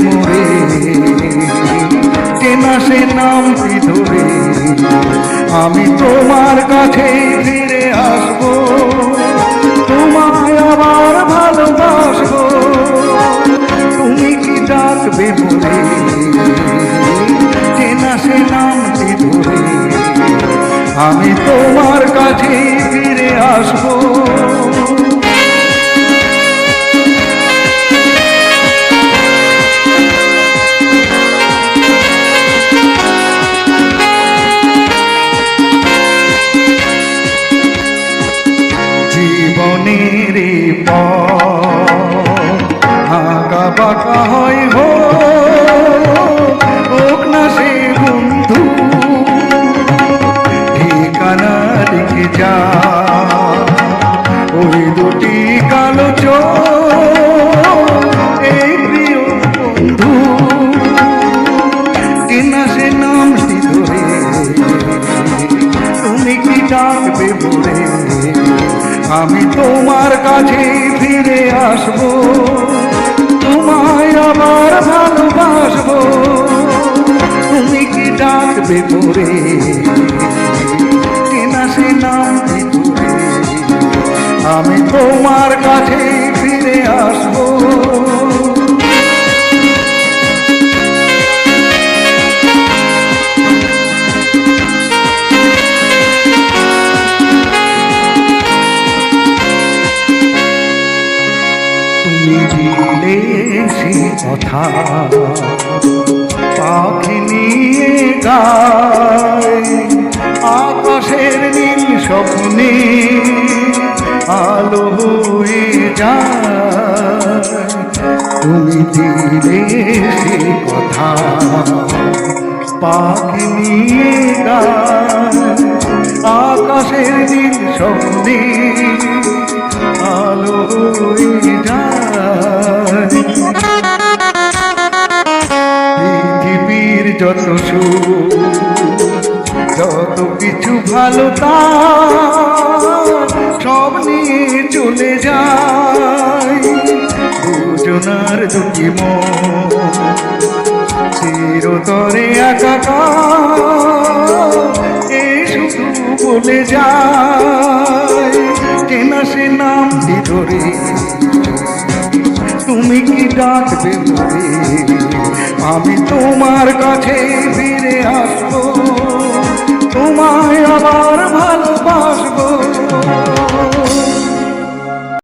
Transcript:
মোরে, চেনা সে নামটি ধরে আমি তোমার কাছে ফিরে আসবো, তোমায় আবার ভালোবাসবো। তুমি কি ডাকবে মোরে, চেনা সে নামটি ধরে আমি তোমার কাছে ফিরে আসবো। জীবনের আঁকা বাঁকা হয় হোক না সে বন্ধু, ঠিকানা লিখে যা ওই দুটি কালো চোখ, এই প্রিয় বন্ধু চেনা সে নামটি ধরে তুমি কি ডাকবে মোরে, আমি তোমার কাছে ফিরে আসবো, তোমায় আবার ভালোবাসবো। তুমি কি ডাকবে মোরে, চেনা সে নামটি ধরে আমি তোমার কাছে ফিরে আসবো। দিলে সে কথা পাখি নিয়ে গায়, আকাশের নীল স্বপ্নে আলো হয়ে যায়। তুমি দিলে সে কথা পাখি নিয়ে গায়, আকাশের নীল স্বপ্নে আলো হয়ে যায়। পৃথিবীর যত সুখ যত কিছু ভালো তা সব নিয়ে চলে যায়, দুজনার দুটি মন চিরতরে একাকার, এ শুধু বলে যায় চেনা সে নামটি ধরে তুমি কি ডাকবে মোরে, আমি তোমার কাছে ফিরে আসবো।